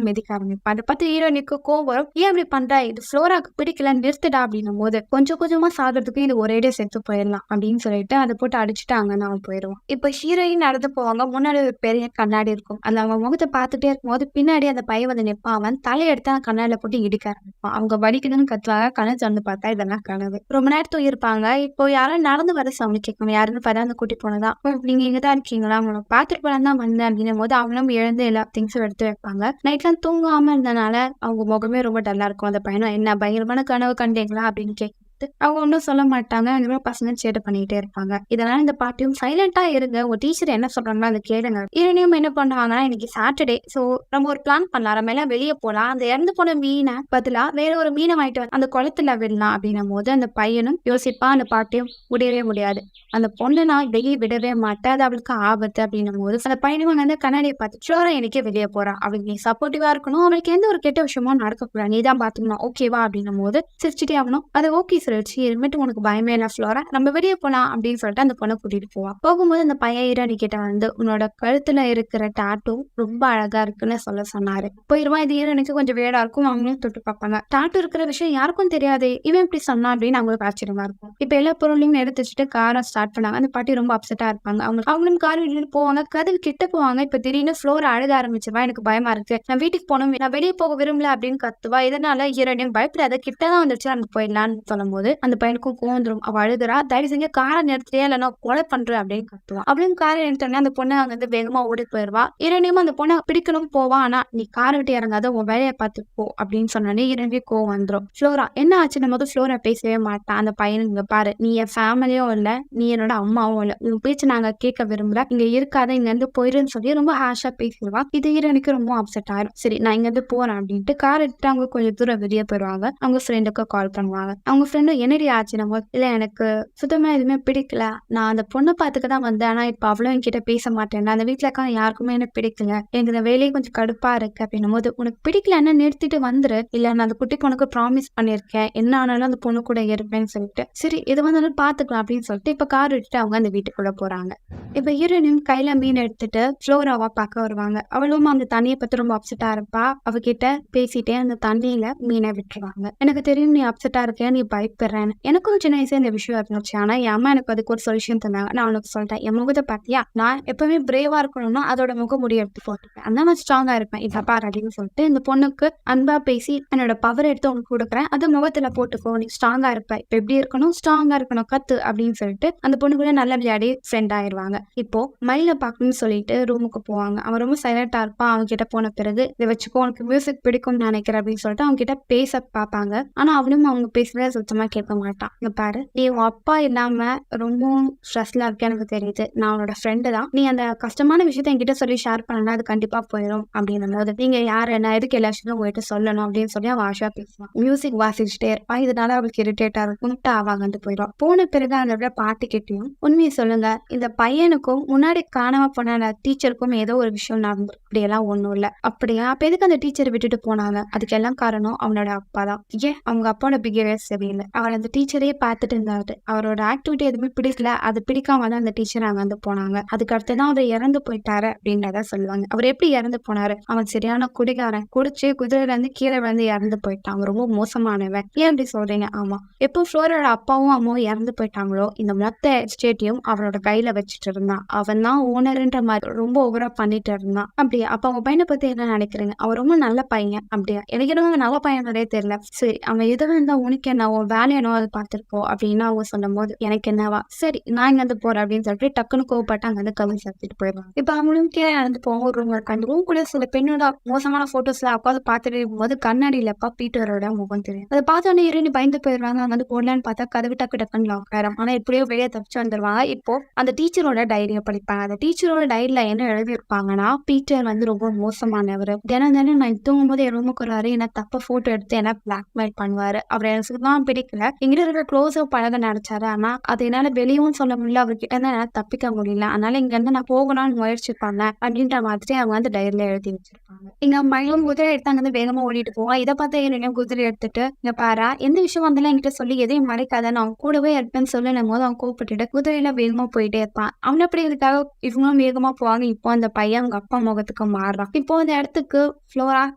Speaker 1: மெதிக்க ஆரம்பிப்பான். அதை பார்த்து ஹீரோனிக்கு கோவம் வரும். ஏன் அப்படி பண்ற? இது ஃப்ளோராக்கு பிடிக்கல, நிறுத்துடா அப்படின்னும் போது கொஞ்சம் கொஞ்சமா சாகிறதுக்கு இது ஒரேடியா செத்து போயிடலாம் அப்படின்னு சொல்லிட்டு அதை போட்டு அடிச்சுட்டு அங்க அவன் போயிடுவான். இப்ப ஹீரோயின் நடந்து போவாங்க. முன்னாடி ஒரு பெரிய கண்ணாடி இருக்கும். அதுல அவங்க முகத்தை பார்த்துட்டே இருக்கும்போது பின்னாடி அந்த பையன் வந்து நிற்பான். அவன் தலையெடுத்து அந்த கண்ணாடியில போட்டு இடிக்க ஆரம்பிப்பான். அவங்க வலிக்குதுன்னு கத்துவாங்க. கண்ணை திறந்து பார்த்தா இதெல்லாம் கனவு. ரொம்ப நேரத்தும் இருப்பாங்க. இப்போ யாரும் நடந்து வர சவுண்ட் கேட்கணும். யாருன்னு பார்த்தா அந்த குட்டி போனதான். நீங்க இங்கதான் இருக்கீங்களா? அவங்கள பார்த்துட்டு போலாம் தான் வந்தேன் அப்படின்னும் போது அவங்களும் எழுந்து எல்லா திங்ஸும் எடுத்து வைப்பாங்க. நைட்லாம் தூங்காம இருந்தனால அவங்க முகமே ரொம்ப டல்லா இருக்கும். அந்த பையனும் என்ன பயங்கரமான கனவு கண்டீங்களா அப்படின்னு கேட்க அவங்க ஒன்றும் சொல்ல மாட்டாங்க. அந்த மாதிரி பசங்க சேட்டை பண்ணிக்கிட்டே இருப்பாங்க. இதனால இந்த பாட்டியும் சைலண்டா இருங்க. உங்க டீச்சர் என்ன சொல்றாங்களோ அதை கேளுங்க. இரண்டையும் என்ன பண்ணுவாங்கன்னா இன்னைக்கு சாட்டர்டே, சோ நம்ம ஒரு பிளான் பண்ணலாம். நம்ம எல்லாம் வெளியே போலாம். அந்த இறந்து போன மீனை பதிலா வேற ஒரு மீனை வாங்கிட்டு அந்த குளத்துல விடலாம் அப்படின்னும் போது அந்த பையனும் யோசிப்பா. அந்த பாட்டியும் முடியவே முடியாது. அந்த பொண்ணு நான் வெளியே விடவே மாட்டேன். அது அவளுக்கு ஆபத்து அப்படின்னும் போது அந்த பையனும் வந்து கண்ணாடியை பார்த்து ஃப்ளோரா எனக்கே வெளியே போறா. அவளுக்கு நீ சப்போர்ட்டிவா இருக்கணும். அவளுக்கு எந்த ஒரு கெட்ட விஷயமும் நடக்கக்கூடாது. நீ தான் பாத்துக்கணும். ஓகேவா அப்படின்னும் போது சிரிச்சுட்டே ஆகணும். அது ஓகே சொல்லிடுச்சு. இருந்துட்டு உனக்கு பயமே இல்லை ஃப்ளோரா, நம்ம வெளியே போலாம் அப்படின்னு சொல்லிட்டு அந்த பொண்ணை கூட்டிட்டு போவான். போகும்போது அந்த பையன் ஹீரோனி கிட்ட வந்து உன்னோட கழுத்துல இருக்கிற டாட்டூ ரொம்ப அழகா இருக்குன்னு சொல்ல சொன்னாரு. போயிருவா. இது ஹீரோனுக்கு கொஞ்சம் வேடா இருக்கும். அவங்களும் தொட்டு பார்ப்பாங்க. டாட்டூ இருக்கிற விஷயம் யாருக்கும் தெரியாது. இவன் இப்படி சொன்னா அப்படின்னு அவங்களுக்கு ஆச்சரியமா இருக்கும். இப்ப எல்லா பொருளையும் எடுத்து வச்சுட்டு காரை ஸ்டார்ட் பண்ணாங்க. அந்த பாட்டி ரொம்ப அப்செட்டா இருப்பாங்க. அவங்களும் கார் விட்டுட்டு போவாங்க. கதவு கிட்ட போவாங்க. இப்ப திடீர்னு ஃப்ளோரா அழுத ஆரம்பிச்சிருவா. எனக்கு பயமா இருக்கு, நான் வீட்டுக்கு போகணும், நான் வெளியே போக விரும்பல அப்படின்னு கத்துவா. இதனால ஹீரோனியும் பயப்படாத, கிட்டதான் வந்துருச்சு, நம்ம போயிடலான்னு சொல்லும் போது அந்த பையனுக்கும் கோந்துரும். அவ அழுதுறா. தயவு செஞ்சு காரை நிறுத்தியா இல்லைன்னா கொலை பண்றேன் அப்படின்னு கத்துவான். அப்படின்னு காரை நிறுத்தோடனே அந்த பொண்ணு அங்க வந்து வேகமா ஓடி போயிடுவா. இரண்டையும் அந்த பொண்ணை பிடிக்கணும் போவா. ஆனா நீ காரை விட்டு இறங்காத, உன் வேலையை பார்த்து போ அப்படின்னு சொன்னோடனே இரண்டே கோவம் வந்துடும். ஃப்ளோரா என்ன ஆச்சு? நம்ம வந்து ஃப்ளோரா பேசவே மாட்டான். அந்த பையனுக்கு இங்க பாரு, நீ என் ஃபேமிலியும் இல்ல, நீ என்னோட அம்மாவும் இல்ல, உன் பேச்சு நாங்க கேட்க விரும்பல, இங்க இருக்காத, இங்க இருந்து போயிருன்னு சொல்லி ரொம்ப ஹாஷா பேசிடுவா. இது ஹீரோனுக்கு ரொம்ப அப்செட் ஆயிரும். சரி நான் இங்க இருந்து போறேன் அப்படின்ட்டு கார் எடுத்துட்டு அவங்க கொஞ்சம் தூரம் வெளியே போயிடுவாங்க. அவங்க ஃப்ரெண்டுக்கு கால் பண்ணுவாங்க. அவங்க ஃப்ரெண்டும் என்னடி ஆச்சு? நம்ம இல்ல எனக்கு சுத்தமா எதுவுமே பிடிக்கல, நான் அந்த பொண்ணை பார்த்துக்க தான் வந்தேன், ஆனா இப்ப அவ்வளவு என்கிட்ட பேச மாட்டேன், அந்த வீட்டுல இருக்க யாருக்குமே என்ன பிடிக்கல, எனக்கு இந்த வேலையை கொஞ்சம் கடுப்பா இருக்கு அப்படின்னும் போது உனக்கு பிடிக்கலன்னா நிறுத்திட்டு வந்துரு, இல்ல நான் அந்த குட்டிக்கு உனக்கு ப்ராமிஸ் பண்ணிருக்கேன் என்ன ஆனாலும் அந்த பொண்ணு கூட இருப்பேன்னு சொல்லிட்டு சரி இது வந்தாலும் பாத்துக்கலாம் அப்படின்னு சொல்லிட்டு இப்ப கார் எடுத்துட்டு அவங்க அந்த வீட்டுக்குள்ள போறாங்க. இப்ப ஹீரோயினும் கையில மீன் எடுத்துட்டு ஃப்ளோராவா பார்க்க வருவாங்க. அவளும் அந்த தண்ணியை பத்தி ரொம்ப அப்செட்டா இருப்பா. அவகிட்ட பேசிட்டே அந்த தண்ணியில மீனை விட்டுருவாங்க. எனக்கு தெரியும் நீ அப்செட்டா இருக்க, நீ பயப்படுறேன்னு. எனக்கும் சின்ன வயசுல இந்த விஷயம் இருந்துச்சு. ஆனா என் அம்மா எனக்கு அதுக்கு ஒரு சொல்யூஷன் தந்தாங்க. நான் உனக்கு சொல்லிட்டேன், என் முகத்தை பாத்தியா, நான் எப்பவுமே பிரேவா இருக்கணும்னா அதோட முக முடி எடுத்து போட்டுப்பேன், அந்த நான் ஸ்ட்ராங்கா இருப்பேன், இதை பாரு அப்படின்னு சொல்லிட்டு இந்த பொண்ணுக்கு அன்பா பேசி என்னோட பவர் எடுத்து உனக்கு கொடுக்குறேன், அது முகத்துல போட்டுக்கோ, நீ ஸ்ட்ராங்கா இருப்ப, இப்ப எப்படி இருக்கணும், ஸ்ட்ராங்கா இருக்கணும், கத்து அப்படின்னு சொல்லிட்டு அந்த பொண்ணு கூட நல்ல விளையாடி ஃப்ரெண்ட் ஆயிடுவாங்க. இப்போ மயில பாக்கணும்னு சொல்லிட்டு ரூமுக்கு போவாங்க. அவன் ரொம்ப சைலண்டா இருப்பான். அவங்க கிட்ட போன பிறகு இதை வச்சுக்கோ, உனக்கு மியூசிக் பிடிக்கும்னு நினைக்கிறேன் அப்படின்னு சொல்லிட்டு அவங்க கிட்ட பேச பார்ப்பாங்க. ஆனா அவனும் அவங்க பேசுறத சுத்தமா சொன்னா கேட்க மாட்டான். இங்க பாரு, நீ உன் அப்பா இல்லாம ரொம்பவும் ஸ்ட்ரெஸ்ல இருக்க எனக்கு தெரியுது. நான் உன்னோட ஃப்ரெண்டு தான். நீ அந்த கஷ்டமான விஷயத்த என்கிட்ட சொல்லி ஷேர் பண்ணனா அது கண்டிப்பா போயிடும் அப்படின்னும்போது, நீங்க யாரு, நான் எதுக்கு எல்லா விஷயமும் உங்ககிட்ட சொல்லணும் அப்படின்னு சொல்லி அவன் ஆஷா பேசுவான். மியூசிக் வாசிச்சுட்டே இருப்பான். இதனால அவளுக்கு இரிட்டேட்டா இருக்கும். அவ அங்கிருந்து போயிடுவான். போன பிறகு அந்த பாட்டி கிட்டயும் உண்மையை சொல்லுங்க, இந்த பையனுக்கும் முன்னாடி காணாம போன அந்த டீச்சருக்கும் ஏதோ ஒரு விஷயம் நடந்து, அப்படியெல்லாம் ஒண்ணும் இல்ல. அப்படியா? அப்ப எதுக்கு அந்த டீச்சரை விட்டுட்டு போனாங்க? அதுக்கெல்லாம் காரணம் அவனோட அப்பா தான். ஏன் அவங்க அப்பாவோட பிஹேவியர் சரியில்லை. அவர் அந்த டீச்சரையே பார்த்துட்டு இருந்தாரு. அவரோட ஆக்டிவிட்டி எதுவுமே பிடிக்கல. அது பிடிக்காம தான் அந்த டீச்சர் அங்க வந்து போனாங்க. அதுக்கு அடுத்துதான் அவர் இறந்து போயிட்டாரு அப்படின்றத சொல்லுவாங்க. அவர் எப்படி இறந்து போனாரு? அவன் சரியான குடிகாரன். குடிச்சு குதிரையில இருந்து கீழே வந்து இறந்து போயிட்டான். அவன் ரொம்ப மோசமானவன். ஏன் அப்படி சொல்றீங்க? ஆமா, எப்போ ஃப்ளோரோட அப்பாவும் அம்மாவும் இறந்து போயிட்டாங்களோ இந்த மொத்த எஸ்டேட்டையும் அவரோட கையில வச்சுட்டு இருந்தான். அவன் தான் ஓனர்ன்ற மாதிரி ரொம்ப ஓவரா பண்ணிட்டு இருந்தான். அப்படியா? அப்ப அவங்க பையனை பத்தி என்ன நினைக்கிறீங்க? அவன் ரொம்ப நல்ல பையன். அப்படியா? எனக்கு எதுவும் நல்ல பையனே தெரியல. சரி, அவன் எதுவும் இருந்தா உனக்கு என்ன, உன் வேலையனோ அதை பார்த்திருக்கோம் அப்படின்னு அவங்க சொல்லும் போது எனக்கு என்னவா, சரி நான் இங்க வந்து போறேன் அப்படின்னு சொல்லிட்டு டக்குன்னு கோவப்பட்டு அங்க வந்து கவிதை சேர்த்துட்டு போயிடுவாங்க. இப்ப அவங்களும் கீழே நடந்து போவோம். ஒரு ரூம் இருக்கு. அந்த ரூம் கூட சில பெண்ணோட மோசமான போட்டோஸ்ல உட்காந்து பார்த்துட்டு இருக்கும்போது கண்ணாடியில பீட்டரோட முகம் தெரியும். அதை பார்த்தோன்னே இருந்து பயந்து போயிடுவாங்க. அங்க வந்து போடலான்னு பார்த்தா கதவு டக்கு டக்குன்னு லாக் ஆயிரும். ஆனா எப்படியோ வெளியே தப்பிச்சு வந்துருவாங்க. இப்போ அந்த டீச்சரோட டைரியை படிப்பாங்க. அந்த டீச்சரோட டைரியில என்ன எழுதியிருப்பாங்கன்னா, பீட்டர் வந்து ரொம்ப மோசமானவர். தினம் தினம் நான் தூங்கும் போது என் ரூமுக்கு வராரு. என்ன தப்ப போட்டோ எடுத்து என்ன பிளாக்மெயில் பண்ணுவாரு. அவர் எனக்கு தான் பிடிக்கல. எங்கிட்ட இருக்கிற க்ளோஸா பழக நினைச்சாரு. ஆனா அது என்னால வெளியவும் சொல்ல முடியல. அவர்கிட்ட இருந்து என்னால தப்பிக்க முடியல. அதனால இங்க இருந்து நான் போகணும்னு முயற்சி பண்ணேன் அப்படின்ற மாதிரி அவங்க வந்து டைரியில எழுதி வச்சிருப்பாங்க. இங்க மயிலும் குதிரை எடுத்தாங்க வந்து வேகமா ஓடிட்டு போவான். இதை பார்த்து என்னையும் குதிரை எடுத்துட்டு, இங்க பாரா, எந்த விஷயம் வந்தாலும் என்கிட்ட சொல்லி எதையும் மறைக்காத, நான் கூடவே இருப்பேன்னு சொல்லும் போது அவன் கூப்பிட்டுட்டு குதிரையில வேகமா போயிட்டே இருப்பான். அவன் அப்படி இதுக்காக இவங்களும் வேகமா போவாங்க. இப்போ அந்த பையன் அவங்க அப்பா முகத்துக்கு மாறுறான். இப்போ அந்த இடத்துக்கு ஃப்ளோரா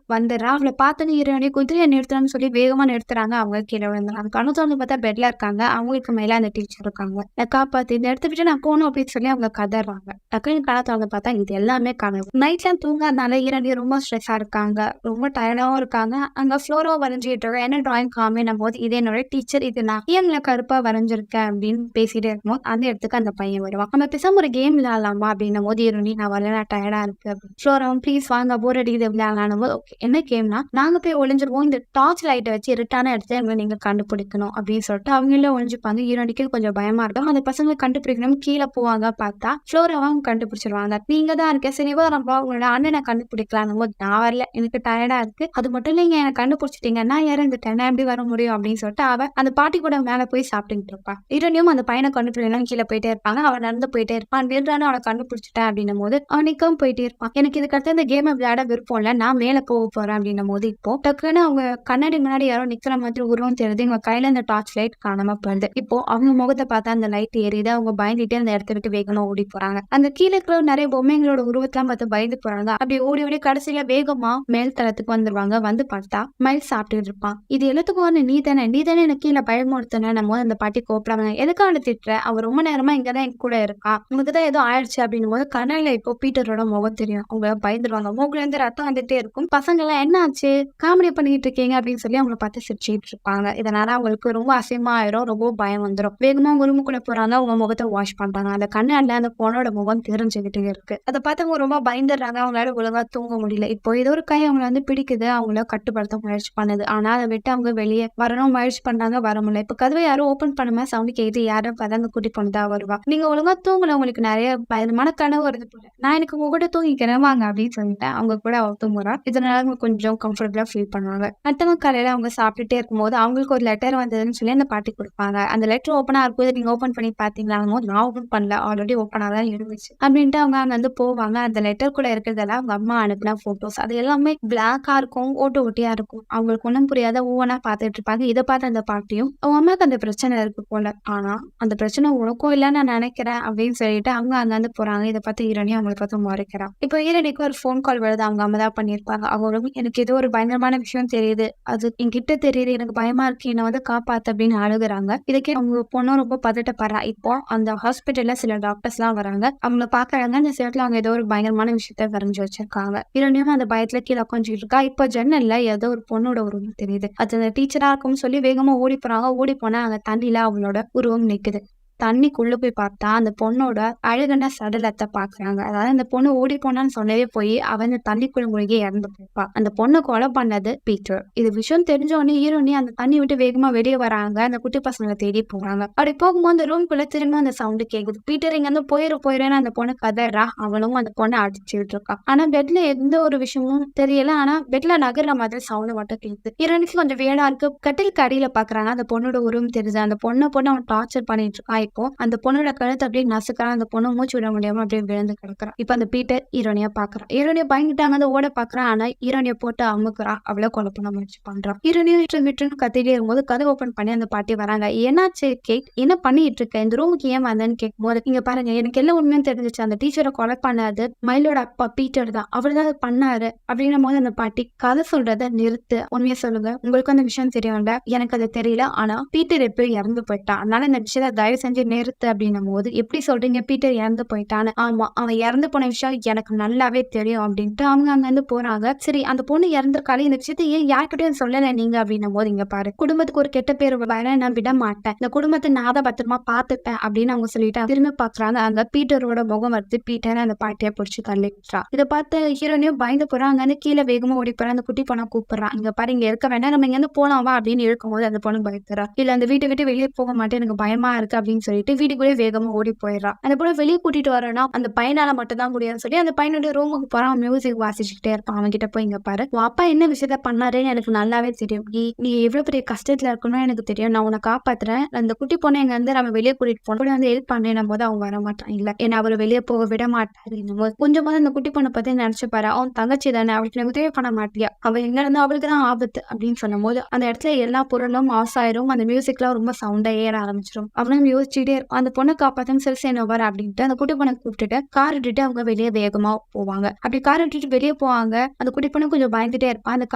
Speaker 1: வந்துடுறா. அவளை பார்த்துன்னு இரண்டு குதிரையை நிறுத்தணும்னு சொல்லி வேகமா நிறுத்துறாங்க. அவங்க கீழே விழுந்துறாங்க. கண்ணு திறந்து பார்த்தா பெட்ல இருக்காங்க. அவங்களுக்கு மேல அந்த டீச்சர் இருக்காங்க. காப்பாத்து, இந்த இடத்த விட்டு நான் போகணும் அப்படின்னு சொல்லி அவங்க கதறாங்க. டக்குனு கண்ணை திறந்து பார்த்தா இது எல்லாமே கனவு. நைட்லாம் தூங்காதனால இரண்டு ரொம்ப ஸ்ட்ரெஸ்ஸா இருக்காங்க. ரொம்ப டயர்டாவும் இருக்காங்க. அங்க ஃப்ளோரா வரைஞ்சிட்டு இருக்க என்ன டிராயிங் காமினும் போது இது என்னோட டீச்சர், இது நான் ஏன்ல கருப்பா வரைஞ்சிருக்கேன் அப்படின்னு பேசிட்டே இருக்கும்போது அந்த இடத்துக்கு அந்த பையன் வருவான். நம்ம பேசாம ஒரு கேம் விளையாடலாமா அப்படின்னும் போது இருண்டி நான் வரல, நான் டயர்டா இருக்கு அப்படின்னு. ஃப்ளோராவும் ப்ளீஸ் வாங்க, போர் அடிக்குது விளையாடலாம் போது ஓகே என்ன கேம்னா, நாங்க போய் ஒளிஞ்சிருவோம், இந்த டார்ச் லைட்டை வச்சு இருட்டான இடத்துல நீங்க கண்டுபிடிக்கணும் அப்படின்னு சொல்லிட்டு அவங்களே ஒளிஞ்சுப்பாங்க. இரண்டிக்கு கொஞ்சம் பயமா இருக்கும். அந்த பசங்களை கண்டுபிடிக்கணும் கீழே போவாங்க. பார்த்தா ஃப்ளோராவும் கண்டுபிடிச்சிருவாங்க. நீங்க தான் இருக்க, சரி நம்ம உங்களோட அண்ணனை கண்டுபிடிக்கலாம் போது நான் வரல, எனக்கு டயர்டா இருக்கு, அது மட்டும் இல்லைங்க என்ன கண்டுபிடிச்சிட்டீங்க, நான் இறந்துட்டேன், நான் எப்படி வர முடியும் அப்படின்னு சொல்லிட்டு அவ அந்த பாட்டி கூட மேல போய் சாப்பிட்டுட்டு இருப்பான். இரண்டையும் அந்த பையனை கண்டுபிடிக்கலாம் கீழே போயிட்டே இருப்பாங்க. அவன் நடந்து போயிட்டே இருப்பான். வீழ்றானு அவனை கண்டுபிடிச்சிட்டேன் அப்படின்னும் போது அவனுக்கும் போயிட்டே இருப்பான். எனக்கு இதுக்கு அடுத்து இந்த கேமை விளையாட விருப்பம் இல்ல, நான் மேல போக போறேன் அப்படின்னும் போது இப்போ டக்குன்னு அவங்க கண்ணாடி முன்னாடி யாரோ நிக்கிற மாதிரி உருவம் தெரியுது. இவங்க கையில அந்த டார்ச் லைட் காணாம போயிடுது. இப்போ அவங்க முகத்தை பார்த்தா அந்த லைட் எரியுது. அவங்க பயந்துட்டே அந்த இடத்த விட்டு வேகமா ஓடி போறாங்க. அந்த கீழே இருக்கிற நிறைய பொம்மைங்களோட உருவத்தெல்லாம் பார்த்து பயந்து போறாங்க. அப்படி ஓடி ஓடி கடைசியில வேகமா மேல் தளத்துக்கு வந்துருவாங்க. வந்து பார்த்தா மைல் சாப்பிட்டுட்டு இருப்பான். இது எல்லாத்துக்கும் நீ தானே எனக்கு கீழே பயமுறுத்தின நம்ம அந்த பாட்டி கோப்பறாங்க. எதுக்காக திட்டுற, அவ ரொம்ப நேரமா இங்கதான் என் கூட இருக்கா, உங்களுக்கு தான் ஏதோ ஆயிடுச்சு அப்படின்னும் போது கண்ணாடியில இப்போ பீட்டரோட முகம் தெரியும். அவங்க பயந்துருவாங்க. மூக்குல இருந்து ரத்தம் வந்துட்டே இருக்கும். பசங்க எல்லாம் என்ன ஆச்சு, காமெடி பண்ணிட்டு இருக்கீங்க அப்படின்னு சொல்லி அவங்களை பார்த்து சிரிச்சுட்டு இருப்பாங்க. இதனால அவங்களுக்கு ரொம்ப அசிங்கமா ஆயிரும். ரொம்ப பயம் வந்துடும். வேகமா அவங்க ரூமுக்குள்ள போறாங்க. அவங்க முகத்தை வாஷ் பண்றாங்க. அந்த கண்ணாடில அந்த பொண்ணோட முகம் தெரிஞ்சுக்கிட்டே இருக்கு. அதை பார்த்து அவங்க ரொம்ப பயந்துடுறாங்க. அவங்களால ஒழுங்கா தூங்க முடியல. இப்போ ஏதோ ஒரு கை அவங்களை வந்து பிடிக்குது. அவங்கள கட்டுப்படுத்த முயற்சி பண்ணுது. ஆனா அதை விட்டு அவங்க வெளியே வரணும் முயற்சி பண்றாங்க. வர முடியல. இப்ப கதவை யாரும் ஓபன் பண்ணுமா சவுண்ட் கேட்டு யாரும் பதங்க கூட்டி கொண்டுதான் வருவா. நீங்க ஒழுங்கா தூங்கல, உங்களுக்கு நிறைய பயமான கனவு வருது போல, நான் எனக்கு உங்க கூட தூங்கிக்கிறேன் வாங்க அப்படின்னு சொல்லிட்டு அவங்க கூட அவ தூங்குறா. இதனால அவங்க கொஞ்சம் கம்ஃபர்டபுளா ஃபீல் பண்ணுவாங்க. அடுத்தவங்க காலையில அவங்க சாப்பிட்டுட்டே இருக்கும்போது அவங்களுக்கு ஒரு லெட்டர் வந்ததுன்னு சொல்லி அந்த பாட்டி கொடுப்பாங்க. அந்த லெட்டர் ஓப்பனா இருக்கும்போது நீங்க ஓபன் பண்ணி பாத்தீங்களா? நான் ஓபன் பண்ணல, ஆல்ரெடி ஓப்பனா தான் இருந்துச்சு அப்படின்ட்டு அவங்க அங்க வந்து போவாங்க. அந்த லெட்டர் கூட இருக்கிறதெல்லாம் அவங்க அம்மா அனுப்பின போட்டோஸ். அது எல்லாமே பிளாக்கா இருக்கும், ஓட்டு ஓட்டியா இருக்கும். அவங்களுக்கு ஒண்ணும் புரியாத ஒவ்வொன்னா பார்த்துட்டு இருப்பாங்க. இதை பார்த்து அந்த பாட்டியும் அவங்க அம்மாவுக்கு அந்த பிரச்சனை இருக்கு போல, ஆனா அந்த பிரச்சனை உனக்கும் இல்லைன்னு நான் நினைக்கிறேன் அப்படின்னு சொல்லிட்டு அவங்க அங்கிருந்து போறாங்க. இதை பார்த்து ஈரணி அவங்களை பார்த்து முறைக்கிறான். இப்போ ஈரணிக்கு ஒரு ஃபோன் கால் வருது. அவங்க அம்மா தான் பண்ணியிருப்பாங்க. அவங்க எனக்கு ஏதோ ஒரு பயங்கரமான விஷயம் தெரியுது, அது என்கிட்ட தெரியுது, எனக்கு பயமா இருக்கு, என்னை வந்து காப்பாத்து அப்படின்னு அழுகுறாங்க. இதுக்கே அவங்க பொண்ணும் ரொம்ப பதட்டப்படுறா. இப்போ அந்த ஹாஸ்பிட்டல்ல சில டாக்டர்ஸ் எல்லாம் வராங்க. அவங்கள பாக்குறாங்க. அந்த சேத்துல அவங்க ஏதோ ஒரு பயங்கரமான விஷயத்த வரைஞ்சு வச்சிருக்காங்க. இரண்டையும் அந்த பயத்துல கீழே கொஞ்சம் இருக்கா. இப்போ ஜன்னல்ல ஏதோ ஒரு பொண்ணோட உருவம் தெரியுது. அது அந்த டீச்சரா இருக்கும்னு சொல்லி வேகமா ஓடி போறாங்க. ஓடி போனா அங்க தண்ணியில அவளோட உருவம் நிக்குது. தண்ணிக்குள்ள போய் பார்த்தா அந்த பொண்ணோட அழகான சடலத்தை பாக்குறாங்க. அதாவது அந்த பொண்ணு ஓடி போனான்னு சொன்னதே போய் அவன் அந்த தண்ணிக்குள்ள மூழ்கி இறந்து போயிருப்பா. அந்த பொண்ணை கொலை பண்ணது பீட்டர். இது விஷயம் தெரிஞ்ச உடனே ஹீரோனி அந்த தண்ணி விட்டு வேகமா வெளியே வராங்க. அந்த குட்டி பசங்களை தேடி போறாங்க. அப்படி போகும்போது அந்த ரூம்குள்ள திரும்ப அந்த சவுண்ட் கேக்குது. பீட்டர் இங்க வந்து போயிடுறேன்னு அந்த பொண்ணு கதறா. அவனும் அந்த பொண்ணை அடிச்சுட்டு இருக்கான். ஆனா பெட்ல எந்த ஒரு விஷயமும் தெரியல. ஆனா பெட்ல நகர்ற மாதிரி சவுண்ட் மட்டும் கேக்குது. ஹீரோனிக்கு கொஞ்சம் வேடா இருக்கு. கட்டிலுக்கு அடியில பாக்குறாங்க. அந்த பொண்ணோட உருவம் தெரியுது. அந்த பொண்ணு அவன் டார்ச்சர் பண்ணிட்டு இருக்கான். இப்போ அந்த பொண்ணோட கழுத்து அப்படியே நசுக்கிறான். அந்த பொண்ணு மூச்சு விட முடியாம அப்படியே விழுந்து கிடக்குறான். இப்ப அந்த பீட்டர் ஹீரோனியா பாக்குறான். ஹீரோனியா பயந்துட்டாங்க. அந்த ஓட பாக்குறான். ஆனா ஹீரோனியா போட்டு அமுக்குறான். அவளை கொலை பண்ண முயற்சி பண்றான். ஹீரோனியா விட்டுன்னு கத்திட்டே இருக்கும்போது கதை ஓபன் பண்ணி அந்த பாட்டி வராங்க. என்னாச்சு கேக், என்ன பண்ணிட்டு இருக்க, இந்த ரூமுக்கு ஏன் வந்தேன்னு கேட்கும்போது, இங்க பாருங்க எனக்கு எல்லாம் உண்மையும் தெரிஞ்சிச்சு. அந்த டீச்சரை கொலை பண்ணாது மைலோட அப்பா பீட்டர் தான். அவர் தான் பண்ணாரு அப்படின்னும் போது அந்த பாட்டி கதை சொல்றத நிறுத்து, உண்மையை சொல்லுங்க, உங்களுக்கு அந்த விஷயம் தெரியும்ல, எனக்கு அது தெரியல, ஆனா பீட்டர் எப்படி இறந்து போயிட்டான், அதனால இந்த விஷயத்த தயவு செஞ்சு நிறுத்து அப்படின்னும் போது, எப்படி சொல்றீங்க பீட்டர் இறந்து போயிட்டான்னு? ஆமா, அவன் இறந்து போன விஷயம் எனக்கு நல்லாவே தெரியும் அப்படின்ட்டு அவங்க அங்க இருந்து போறாங்க. சரி, அந்த பொண்ணு இறந்திருக்காளே, இந்த விஷயத்த ஏன் யார்கிட்டயும் சொல்லல நீங்க அப்படின்னும் போது, இங்க பாரு, குடும்பத்துக்கு ஒரு கெட்ட பேர் வர நான் விட மாட்டேன், இந்த குடும்பத்தை நான் தான் பத்திரமா பாத்துட்டேன் அப்படின்னு அவங்க சொல்லிட்டு திரும்ப பாக்குறாங்க. அங்க பீட்டரோட முகம் வருது. பீட்டர் அந்த பாட்டியை பிடிச்சி தள்ளி விட்டுறா. இதை பார்த்து ஹீரோனியும் பயந்து போறாங்க. கீழே வேகமா ஓடி போறா. அந்த குட்டி பொண்ணை கூப்பிடுறான். இங்க பாரு, இங்க இருக்க வேண்டாம், நம்ம இங்க இருந்து போலாம் வா அப்படின்னு இருக்கும் போது அந்த பொண்ணு பயந்துறா. இல்ல, அந்த வீட்டை விட்டு வெளியே போக மாட்டேன், எனக்கு பயமா இருக்கு அப்படின்னு சொல்லிட்டு வீட்டுக்குள்ளே வேகமா ஓடி போயிடறான். அந்த பொண்ணு வெளியே கூட்டிட்டு வரனா அந்த பையனால மட்டும் தான் முடியும்னு சொல்லி அந்த பையனோட ரூமுக்கு போறான். மியூசிக் வாசிச்சுக்கிட்டே இருப்பான். அவன் கிட்ட போய், இங்க பாரு, உன் அப்பா என்ன விஷயத்த பண்ணாருன்னு எனக்கு நல்லாவே தெரியும், நீ எவ்வளவு பெரிய கஷ்டத்துல இருக்கணும்னு எனக்கு தெரியும், நான் உன்னை காப்பாத்துறேன், அந்த குட்டி பொண்ணை எங்க வந்து நம்ம வெளியே கூட்டிட்டு போனோம், வந்து ஹெல்ப் பண்ணேன் போது அவன் வர மாட்டான். இல்ல, என்ன அவரை வெளியே போக விட மாட்டாரு. கொஞ்சமாவது அந்த குட்டி பொண்ணை பத்தி நினைச்சு பாரு, அவன் தங்கச்சி தானே, அவளுக்கு எனக்கு உதவி பண்ண மாட்டியா, அவ எங்க இருந்தா அவளுக்கு தான் ஆபத்து அப்படின்னு சொல்லும் போது அந்த இடத்துல எல்லா பொருளும் ஆஃப் ஆயிரும். அந்த மியூசிக்லாம் ரொம்ப சவுண்டா ஏற ஆரம்பிச்சிடும். அவனும் யோசிச்சுட்டே இருக்கும். அந்த பொண்ணை காப்பாத்தன்னு சொல்லி சேனவர் அப்படின்ட்டு அந்த குட்டி பொண்ணை கூப்பிட்டுட்டு கார் விட்டுட்டு அவங்க வெளியே வேகமா போவாங்க. அப்படி கார் விட்டுட்டு வெளியே போவாங்க. அந்த குட்டி பொண்ணு கொஞ்சம் பயந்துட்டே இருப்பான். அந்த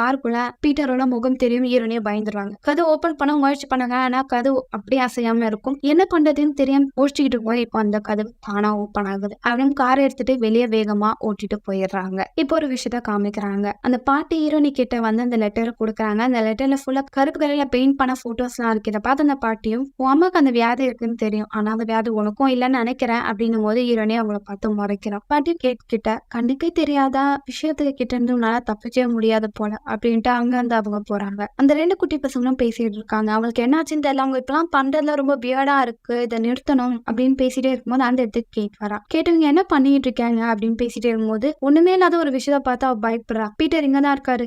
Speaker 1: காருக்குள்ள பீட்டரோட முகம் தெரியும். ஹீரோனியே பயந்துருவாங்க. கதை ஓபன் பண்ண முயற்சி பண்ணாங்க. ஆனா கதை அப்படியே அசையாம இருக்கும். என்ன பண்றதுன்னு தெரியாம யோசிச்சுக்கிட்டு போய் இப்போ அந்த கதவு தானா ஓப்பன் ஆகுது. அவனும் காரை எடுத்துட்டு வெளியே வேகமா ஓட்டிட்டு போயிடுறாங்க. இப்போ ஒரு விஷயத்த காமிக்கிறாங்க. அந்த பாட்டி ஹீரோனி கிட்ட வந்து அந்த லெட்டரை கொடுக்குறாங்க. அந்த லெட்டர்ல ஃபுல்லா கருப்பு கலர்ல பெயிண்ட் பண்ண போட்டோஸ் எல்லாம் இருக்கு. இதை பார்த்து அந்த பாட்டியும், உன் அம்மாக்கு அந்த வியாதி இருக்குன்னு தெரியும், ஆனா அந்த வியாதி உனக்கும் இல்லைன்னு நினைக்கிறேன் அப்படின்னும் போது ஹீரோனி அவங்கள பார்த்து முறைக்கிறான். பாட்டி கேட்கிட்ட கண்ணுக்கே தெரியாத விஷயத்துக்கு கிட்ட இருந்து உன்னால தப்பிச்சே முடியாத போல அப்படின்ட்டு அங்க வந்து அவங்க போறாங்க. அந்த ரெண்டு குட்டி பசங்களும் பேசிட்டு இருக்காங்க. அவங்களுக்கு என்னாச்சுன்னு தெரியல. அவங்க இப்பெல்லாம் பண்றதுல ரொம்ப பியர்டா இருக்கு, இதை நிறுத்தணும் அப்படின்னு பேசிட்டே இருக்கும்போது அந்த இடத்துக்கு கேட் வரா. கேட்டவங்க என்ன பண்ணிட்டு இருக்காங்க அப்படின்னு பேசிட்டே இருக்கும்போது ஒண்ணுமே இல்லாத ஒரு விஷயத்த பார்த்து அவ பயப்படுறா. பீட்டர் இங்கதான் இருக்காரு,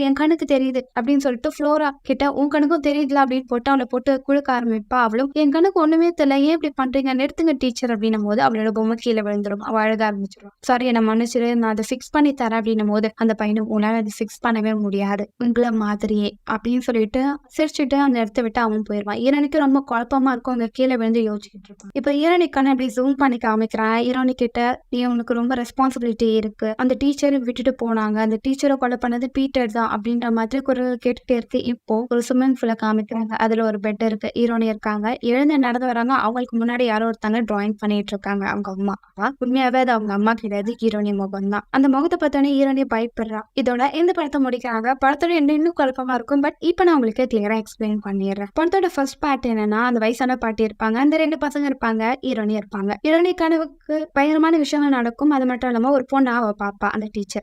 Speaker 1: என் கண்ணுக்கு தெரியுது அப்படின்னு சொல்லிட்டு ஃப்ளோரா கிட்ட, உன் கண்ணுக்கும் தெரியுதுல அப்படின்னு போட்டு அவளை போட்டு குழுக்க ஆரம்பிப்பா. அவளும், என் கண்ணுக்கு ஒண்ணுமே தெரியல, ஏன் இப்படி பண்றீங்க, நிறுத்துங்க டீச்சர் அப்படின்னும் போது அவளோட பொம்மை கீழே விழுந்துடும். அவ அழக ஆரம்பிச்சிடும். சாரி, என்ன மன்னிச்சிரு, நான் அதை ஃபிக்ஸ் பண்ணி தரேன் அப்படின்னும் போது அந்த பையனும், உன்னால அதை ஃபிக்ஸ் பண்ணவே முடியாது, உங்களை மாதிரியே அப்படின்னு சொல்லிட்டு சிரிச்சுட்டு அந்த இடத்த விட்டு அவன் போயிடுவான். ஈரனுக்கு ரொம்ப குழப்பமா இருக்கும். அங்க கீழே விழுந்து யோசிச்சுட்டு இருப்பான். இப்ப ஈரனிக்கான அப்படி ஜூம் பண்ணி காமிக்கிறான். ஈரோனி கிட்ட, நீ உனக்கு ரொம்ப ரெஸ்பான்சிபிலிட்டி இருக்கு, அந்த டீச்சரை விட்டுட்டு போனாங்க, அந்த டீச்சரை கொலை பண்ணது பீட்டர் தான் அப்படின்ற மாதிரி குரல் கேட்டுட்டே இருக்கு. இப்போ ஒரு ஸ்விம்மிங் பூல காமிக்கிறாங்க. அதுல ஒரு பெட் இருக்கு. ஹீரோனி இருக்காங்க. எழுந்து நடந்து வராங்க. அவங்களுக்கு முன்னாடி யாரோ ஒருத்தங்க டிராயிங் பண்ணிட்டு இருக்காங்க. அவங்க அம்மா. உண்மையாவே அது அவங்க அம்மா கிடையாது, ஹீரோனி முகம் தான். அந்த முகத்தை பார்த்தோன்னே ஹீரோனி பயப்படுறா. இதோட இந்த படத்தை முடிக்கிறாங்க. படத்தோட இன்னும் குழப்பமா இருக்கும். பட் இப்ப நான் உங்களுக்கு கிளியரா எக்ஸ்பிளைன் பண்ணிடுறேன். படத்தோட ஃபர்ஸ்ட் பார்ட் என்னன்னா, அந்த வயசான பாட்டி இருப்பாங்க, அந்த ரெண்டு பசங்க இருப்பாங்க, ஹீரோனி இருப்பாங்க. ஹீரோனி கனவுக்கு பயங்கரமான விஷயங்கள் நடக்கும். அது மட்டும் இல்லாம ஒரு பொண்ணு அவ பாப்பா,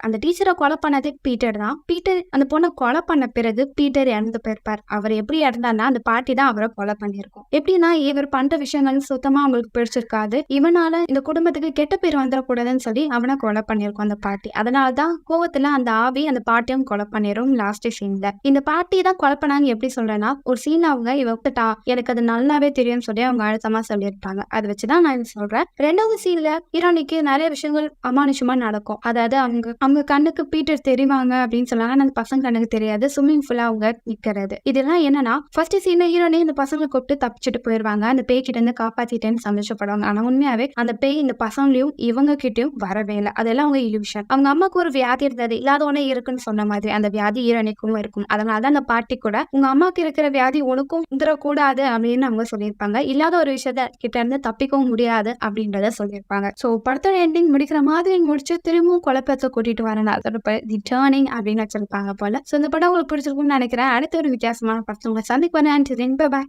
Speaker 1: அந்த டீச்சரை கொலை பண்ணது பீட்டர் தான். பீட்டர் அந்த பொண்ணை கொலை பண்ண பிறகு பீட்டர் இறந்து போயிருப்பார். அவர் எப்படி இறந்தாருன்னா அந்த பாட்டி தான் அவரை கொலை பண்ணிருக்கும். எப்படின்னா, இவர் பண்ற விஷயங்கள் சுத்தமா அவங்களுக்கு பிடிச்சிருக்காது. இவனால இந்த குடும்பத்துக்கு கெட்ட பேர் வந்துடக்கூடாதுன்னு சொல்லி அவனை கொலை பண்ணிருக்கும் அந்த பாட்டி. அதனாலதான் கோவத்துல அந்த ஆவி அந்த பாட்டியும் கொலை பண்ணிரும். லாஸ்ட் சீன்ல இந்த பாட்டி தான் கொலை பண்ணாங்க. எப்படி சொல்றேன்னா, ஒரு சீன் அவங்க இவட்டா எனக்கு அது நல்லாவே தெரியும்னு சொல்லி அவங்க அழுத்தமா சொல்லியிருப்பாங்க. அதை வச்சுதான் நான் சொல்றேன். ரெண்டாவது சீன்ல ஹீரோனிக்கு நிறைய விஷயங்கள் அமானுஷமா நடக்கும். அதாவது அவங்க கண்ணுக்கு பீட்டர் தெரிவாங்க அப்படின்னு சொன்னாங்க. அந்த பசங்க கண்ணுக்கு தெரியாது. ஸ்விம்மிங் பூலா அவங்க நிக்கிறது. இதெல்லாம் என்னன்னா, ஃபர்ஸ்ட் சீன்ல ஹீரோனி இந்த பசங்களை கூப்பிட்டு தப்பிச்சுட்டு போயிருவாங்க. அந்த பேய் கிட்ட இருந்து காப்பாத்திட்டேன்னு சந்தோஷப்படுவாங்க. ஆனா உண்மையாவே அந்த பேய் இந்த பசங்களையும் இவங்க கிட்டயும் வரவே இல்லை. அதெல்லாம் அவங்க இல்யூஷன். அவங்க அம்மாக்கு ஒரு வியாதி இருந்தது, இல்லாத ஒண்ணே இருக்குன்னு சொன்ன மாதிரி அந்த வியாதி ஹீரோனிக்கும் இருக்கும். அதனாலதான் அந்த பாட்டி கூட, உங்க அம்மாக்கு இருக்கிற வியாதி உனக்கும் வந்துடக்கூடாது அப்படின்னு அவங்க சொல்லியிருப்பாங்க. இல்லாத ஒரு விஷயத்த கிட்ட இருந்து தப்பிக்கவும் முடியாது அப்படின்றத சொல்லியிருப்பாங்க. சோ படத்தோட எண்டிங் முடிக்கிற மாதிரி முடிச்சு திரும்பவும் குழப்பத்தை கூட்டிட்டு வரணும். அதோட தி டர்னிங் அப்படின்னு வச்சிருப்பாங்க போல. சோ இந்த படம் உங்களுக்கு பிடிச்சிருக்கும்னு நினைக்கிறேன். அடுத்த ஒரு வித்தியாசமான படத்தை உங்களை சந்திக்கு வரேன். பை.